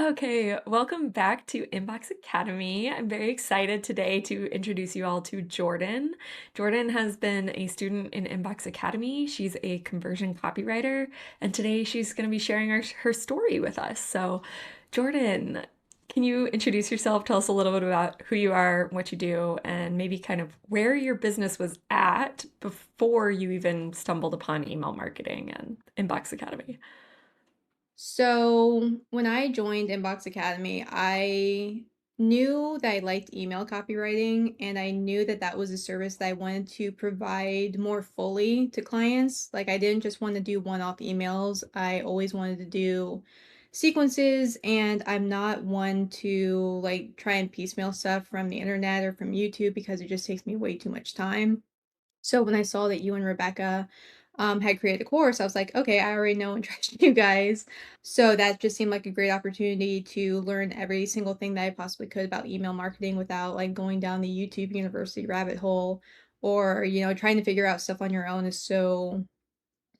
Okay, welcome back to Inbox Academy. I'm very excited today to introduce you all to Jordan. Jordan has been a student in Inbox Academy. She's a conversion copywriter, and today she's going to be sharing her story with us. So, Jordan, can you introduce yourself? Tell us a little bit about who you are, what you do, and maybe kind of where your business was at before you even stumbled upon email marketing and Inbox Academy. So when I joined Inbox Academy, I knew that I liked email copywriting and I knew that that was a service that I wanted to provide more fully to clients. Like I didn't just want to do one-off emails. I always wanted to do sequences, and I'm not one to like try and piecemeal stuff from the internet or from YouTube because it just takes me way too much time. So when I saw that you and Rebecca had created a course, I was like, okay, I already know and trust you guys. So that just seemed like a great opportunity to learn every single thing that I possibly could about email marketing without like going down the YouTube university rabbit hole, or, trying to figure out stuff on your own is so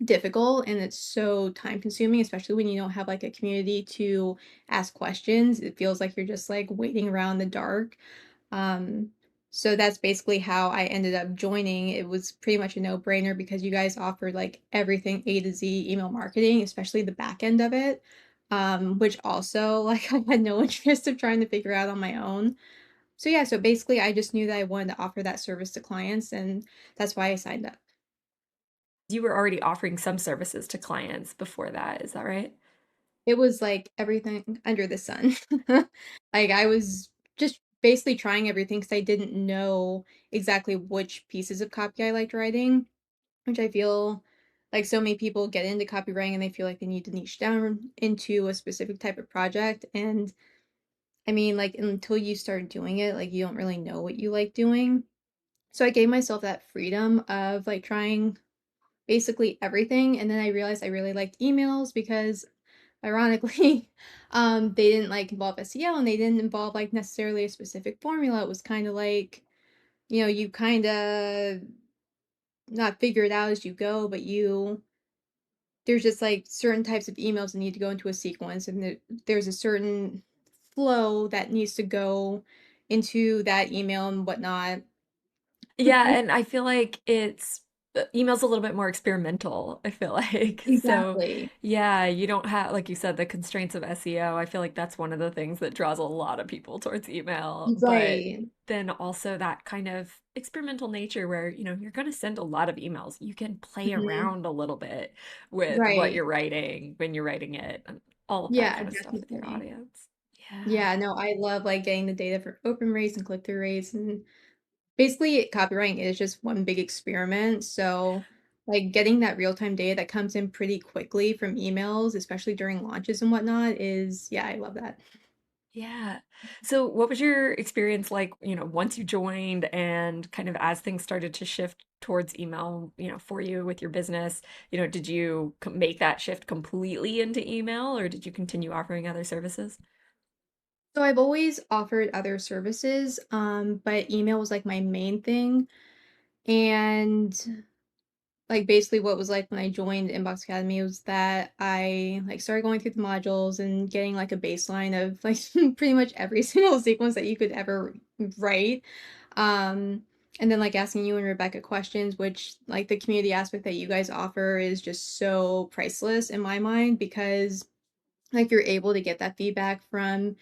difficult and it's so time consuming, especially when you don't have like a community to ask questions. It feels like you're just like waiting around in the dark. um, so that's basically how I ended up joining. It was pretty much a no-brainer because you guys offered like everything A to Z email marketing, especially the back end of it. Which also like I had no interest of trying to figure out on my own. So yeah, so basically I just knew that I wanted to offer that service to clients, and that's why I signed up. You were already offering some services to clients before that, is that right? It was like everything under the sun. Like I was just basically trying everything because I didn't know exactly which pieces of copy I liked writing. Which I feel like so many people get into copywriting and they feel like they need to niche down into a specific type of project. And I mean, like, until you start doing it, like, you don't really know what you like doing. So I gave myself that freedom of like trying basically everything. And then I realized I really liked emails because ironically, they didn't like involve SEO and they didn't involve like necessarily a specific formula. It was kind of like, you kind of not figure it out as you go, but there's just like certain types of emails that need to go into a sequence, and there's a certain flow that needs to go into that email and whatnot. Yeah, and I feel like email's a little bit more experimental, I feel like. So, Exactly. yeah, you don't have, like you said, the constraints of SEO. I feel like that's one of the things that draws a lot of people towards email, but Right. then also that kind of experimental nature where, you're going to send a lot of emails. You can play Mhm. around a little bit with what Right. you're writing when you're writing it and all of that Yeah, kind of stuff with your definitely. audience. Yeah. Yeah, no, I love like getting the data for open rates and click-through rates, and basically copywriting is just one big experiment. So like getting that real-time data that comes in pretty quickly from emails, especially during launches and whatnot, is yeah, I love that. Yeah. So what was your experience like, once you joined and kind of as things started to shift towards email, for you with your business, did you make that shift completely into email or did you continue offering other services? So I've always offered other services, but email was like my main thing. And like basically what was like when I joined Inbox Academy was that I like started going through the modules and getting like a baseline of like pretty much every single sequence that you could ever write. Um, and then like asking you and Rebecca questions, which like the community aspect that you guys offer is just so priceless in my mind because like you're able to get that feedback from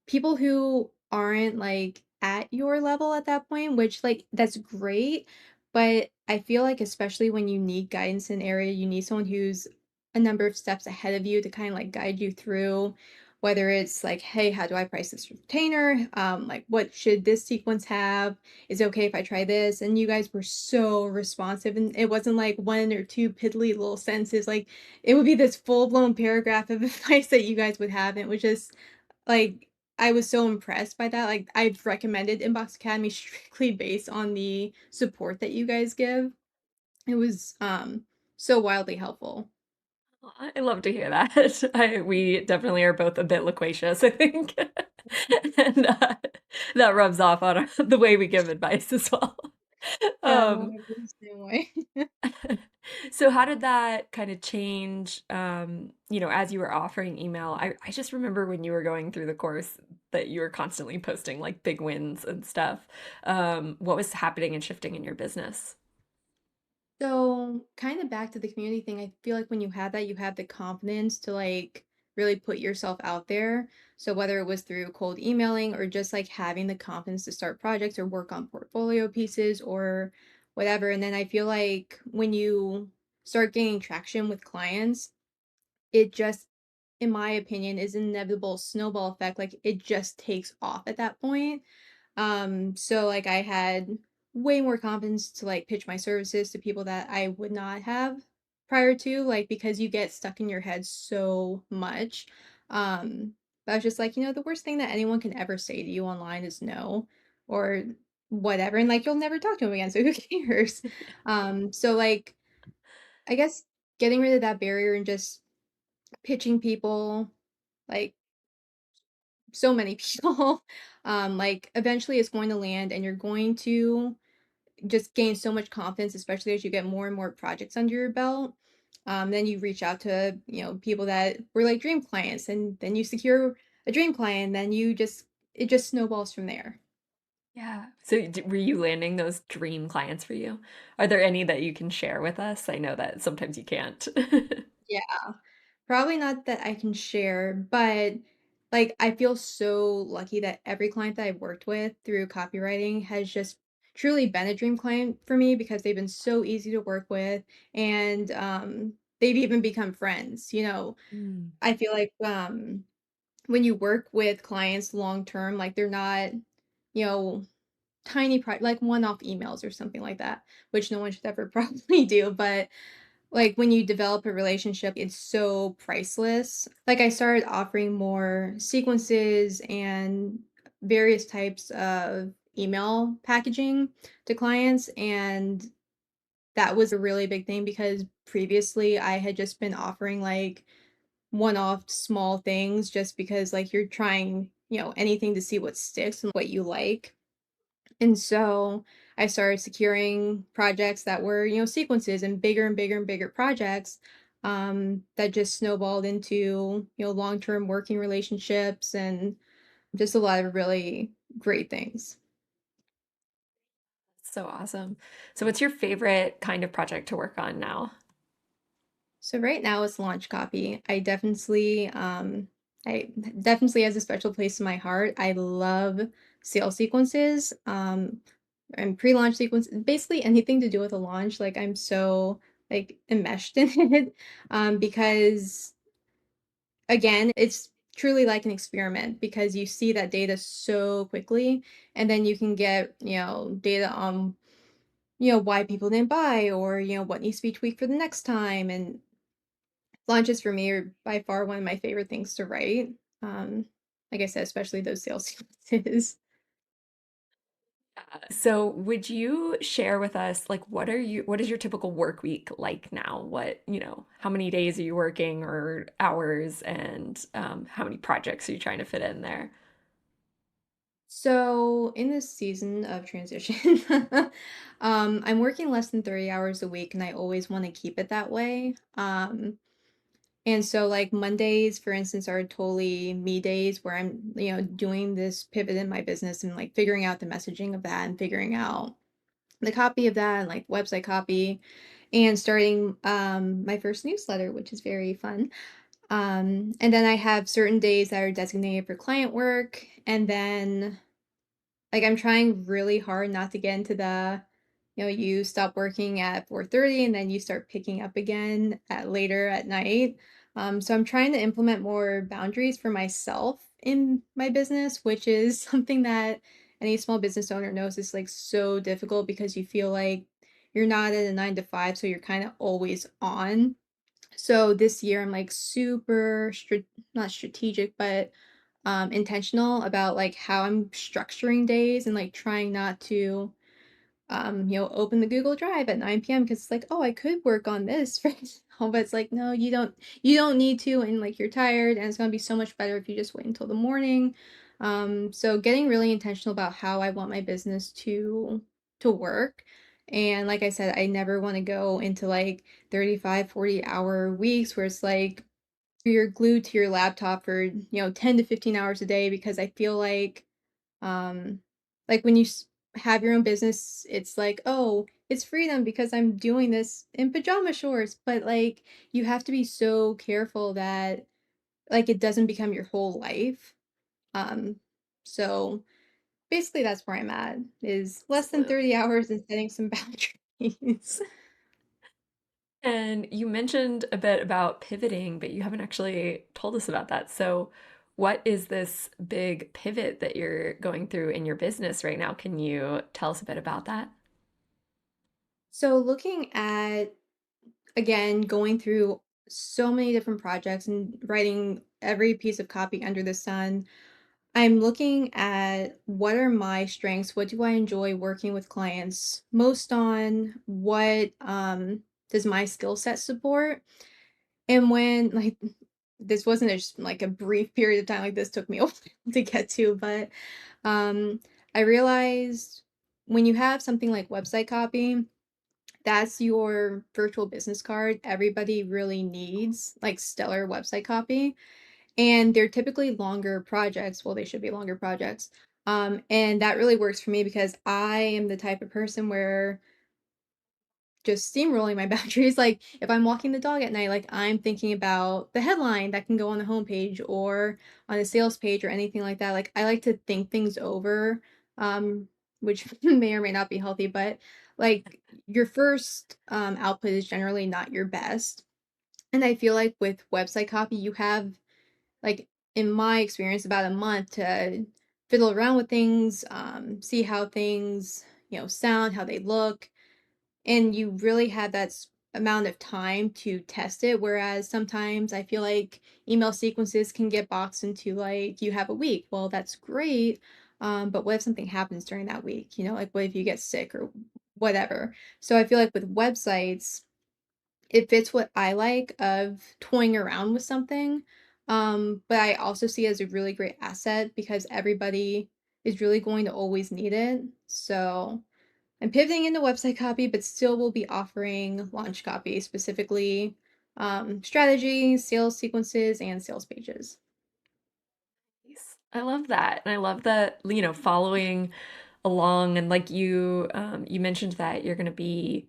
people who aren't, like, at your level at that point, which, like, that's great, but I feel like especially when you need guidance in an area, you need someone who's a number of steps ahead of you to kinda, like, guide you through, whether it's like, "Hey, how do I price this retainer?" Like, "What should this sequence have? Is it okay if I try this?" And you guys were so responsive, and it wasn't, like, 1 or 2 piddly little sentences, like, it would be this full-blown paragraph of advice that you guys would have, and it was just like, I was so impressed by that. Like, I've recommended Inbox Academy strictly based on the support that you guys give. It was, so wildly helpful. Well, I love to hear that. We definitely are both a bit loquacious, I think. And that rubs off on the way we give advice as well. Yeah, no, Um, I feel the same way. So how did that kind of change, as you were offering email? I just remember when you were going through the course that you were constantly posting like big wins and stuff. What was happening and shifting in your business? So, kind of back to the community thing, I feel like when you have that, you have the confidence to like really put yourself out there. So, whether it was through cold emailing or just like having the confidence to start projects or work on portfolio pieces or whatever. And then I feel like when you start gaining traction with clients, it just, in my opinion, is inevitable snowball effect. Like it just takes off at that point. So like I had way more confidence to like pitch my services to people that I would not have prior to, like because you get stuck in your head so much. But I was just like, the worst thing that anyone can ever say to you online is no or whatever. And like you'll never talk to them again. So who cares? So like I guess getting rid of that barrier and just pitching people like so many people like eventually it's going to land and you're going to just gain so much confidence, especially as you get more and more projects under your belt. Then you reach out to, people that were like dream clients, and then you secure a dream client, then it just snowballs from there. Yeah. So were you landing those dream clients for you? Are there any that you can share with us? I know that sometimes you can't. Yeah. Probably not that I can share, but like I feel so lucky that every client that I've worked with through copywriting has just truly been a dream client for me because they've been so easy to work with and they've even become friends. Mm. I feel like when you work with clients long term, like they're not, you know, like one-off emails or something like that, which no one should ever probably do, but like when you develop a relationship, it's so priceless. Like I started offering more sequences and various types of email packaging to clients, and that was a really big thing because previously I had just been offering like one-off small things just because like you're trying, anything to see what sticks and what you like. And so I started securing projects that were, sequences and bigger and bigger projects that just snowballed into, long-term working relationships and just a lot of really great things. So awesome. So what's your favorite kind of project to work on now? So right now it's launch copy. I definitely has a special place in my heart. I love sales sequences. And pre-launch sequence, basically anything to do with a launch. Like I'm so like enmeshed in it because again, it's truly like an experiment because you see that data so quickly and then you can get, data on, why people didn't buy or, what needs to be tweaked for the next time. And launches for me are by far one of my favorite things to write. Um, like I said, especially those sales sequences. So would you share with us like what is your typical work week like now? How many days are you working or hours and how many projects are you trying to fit in there? So in this season of transition, I'm working less than 30 hours a week and I always want to keep it that way. And so like Mondays, for instance, are totally me days where I'm, doing this pivot in my business and like figuring out the messaging of that and figuring out the copy of that and like website copy and starting my first newsletter, which is very fun. And then I have certain days that are designated for client work. And then like, I'm trying really hard not to get into you stop working at 4:30 and then you start picking up again at later at night. So I'm trying to implement more boundaries for myself in my business, which is something that any small business owner knows is like so difficult because you feel like you're not at a 9 to 5, so you're kind of always on. So this year I'm like not strategic, but intentional about like how I'm structuring days and like trying not to open the Google Drive at 9 p.m. because it's like, oh, I could work on this right now, but it's like, no, you don't need to, and like you're tired, and it's gonna be so much better if you just wait until the morning. So getting really intentional about how I want my business to work And like I said, I never want to go into like 35, 40-hour weeks where it's like you're glued to your laptop for, 10 to 15 hours a day because I feel um like when you have your own business, it's like, "Oh, it's freedom because I'm doing this in pajama shorts." But like you have to be so careful that like it doesn't become your whole life. Um so basically that's where I'm at is less than Absolutely. 30 hours and setting some boundaries. And you mentioned a bit about pivoting, but you haven't actually told us about that. So, what is this big pivot that you're going through in your business right now? Can you tell us a bit about that? So looking at again going through so many different projects and writing every piece of copy under the sun, I'm looking at what are my strengths, what do I enjoy working with clients most on, what does my skill set support? And when like this wasn't just like a brief period of time, like this took me a while to get to, but um I realized when you have something like website copy, that's your virtual business card. Everybody really needs like stellar website copy, and they're typically longer projects. Well, they should be longer projects. And that really works for me because I am the type of person where just steamrolling my boundaries. Like if I'm walking the dog at night, like I'm thinking about the headline that can go on the homepage or on a sales page or anything like that. Like I like to think things over, which may or may not be healthy, but like your first output is generally not your best. And I feel like with website copy, you have like in my experience about a month to fiddle around with things, see how things sound, how they look, and you really had that amount of time to test it, whereas sometimes I feel like email sequences can get boxed into like you have a week. Well, that's great, but what if something happens during that week? Like what if you get sick or whatever? So I feel like with websites it fits what I like of toying around with something, but I also see it as a really great asset because everybody is really going to always need it. So I'm pivoting into website copy, but still will be offering launch copy, specifically strategy, sales sequences, and sales pages. Nice. I love that. And I love that, following along and like you mentioned that you're going to be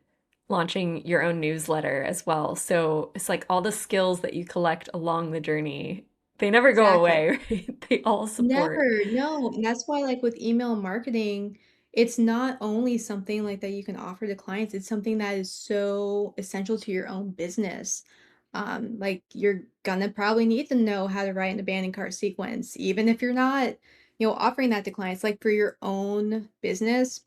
launching your own newsletter as well. So it's like all the skills that you collect along the journey, they never go Exactly. away, right? They all support. Never, no, and that's why, like, with email marketing, it's not only something, like, that you can offer to clients, it's something that is so essential to your own business. Like, you're gonna probably need to know how to write an abandoned cart sequence, even if you're not, offering that to clients, like, for your own business,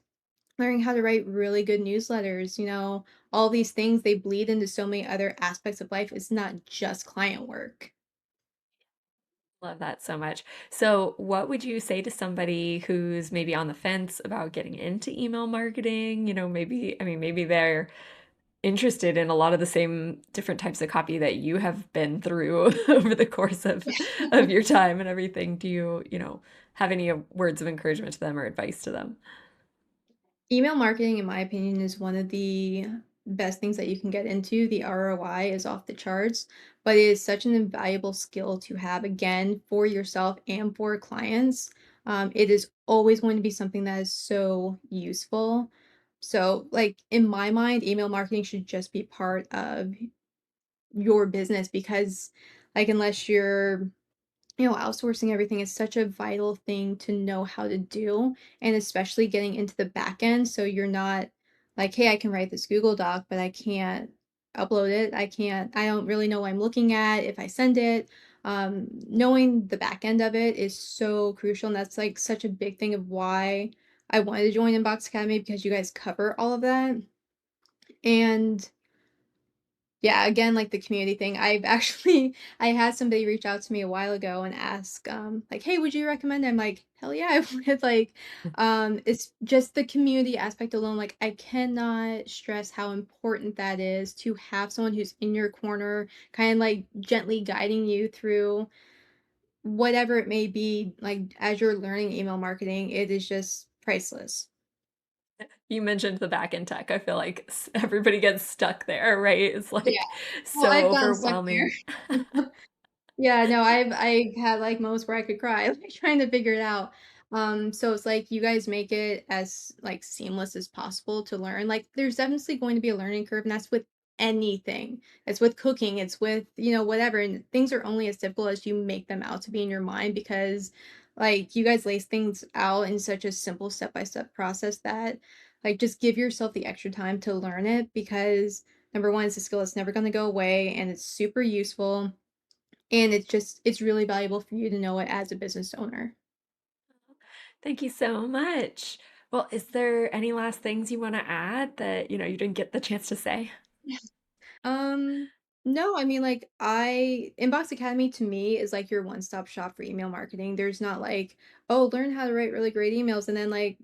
learning how to write really good newsletters, all these things, they bleed into so many other aspects of life, it's not just client work. Love that so much. So, what would you say to somebody who's maybe on the fence about getting into email marketing? Maybe, I mean, maybe they're interested in a lot of the same different types of copy that you have been through over the course of your time and everything. Do you have any words of encouragement to them or advice to them? Email marketing, in my opinion, is one of the best things that you can get into. The ROI is off the charts, but it is such an invaluable skill to have again for yourself and for clients. It is always going to be something that is so useful. So, like in my mind, email marketing should just be part of your business because, like, unless you're outsourcing everything is such a vital thing to know how to do, and especially getting into the back end so you're not like, "Hey, I can write this Google Doc, but I can't upload it. I don't really know what I'm looking at if I send it." Knowing the back end of it is so crucial, and that's, like, such a big thing of why I wanted to join Inbox Academy because you guys cover all of that, and yeah, again, like the community thing, I've actually I had somebody reach out to me a while ago and ask, like, "Hey, would you recommend?" I'm like, "Hell yeah, I would." Like, it's just the community aspect alone. Like, I cannot stress how important that is to have someone who's in your corner, kind of like gently guiding you through whatever it may be. Like, as you're learning email marketing, it is just priceless. You mentioned the back end tech. I feel like everybody gets stuck there, right? It's Yeah. like Well, so I've gotten stuck overwhelming. there. Yeah, no, I had, like, moments where I could cry, like, trying to figure it out. So it's like you guys make it as, like, seamless as possible to learn. Like, there's definitely going to be a learning curve, and that's with anything. It's with cooking, it's with, whatever, and things are only as difficult as you make them out to be in your mind because, like, you guys lace things out in such a simple step-by-step process that, like, just give yourself the extra time to learn it because, number 1, it's a skill that's never gonna go away, and it's super useful. And it's really valuable for you to know it as a business owner. Thank you so much. Well, is there any last things you want to add that, you didn't get the chance to say? Um, no, I mean, like, I Inbox Academy to me is like your one-stop shop for email marketing. There's not like, "Oh, learn how to write really great emails," and then, like,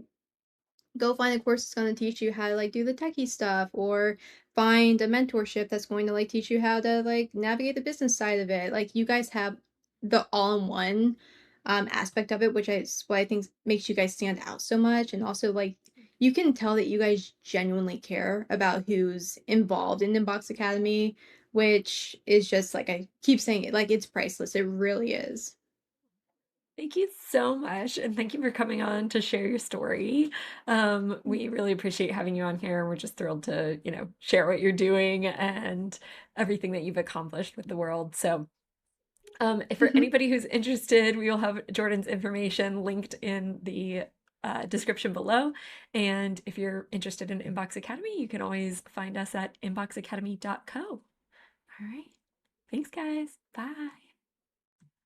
go find a course that's gonna teach you how to, like, do the techie stuff, or find a mentorship that's going to, like, teach you how to, like, navigate the business side of it. Like, you guys have the all-in-one, aspect of it, which is what I think makes you guys stand out so much, and also, like, you can tell that you guys genuinely care about who's involved in Inbox Academy, which is just, like, I keep saying it, like, it's priceless, it really is. Thank you so much, and thank you for coming on to share your story. We really appreciate having you on here. We're just thrilled to, share what you're doing and everything that you've accomplished with the world. So, if for Mhm. anybody who's interested, we will have Jordan's information linked in the description below. And if you're interested in Inbox Academy, you can always find us at inboxacademy.co. All right. Thanks, guys. Bye.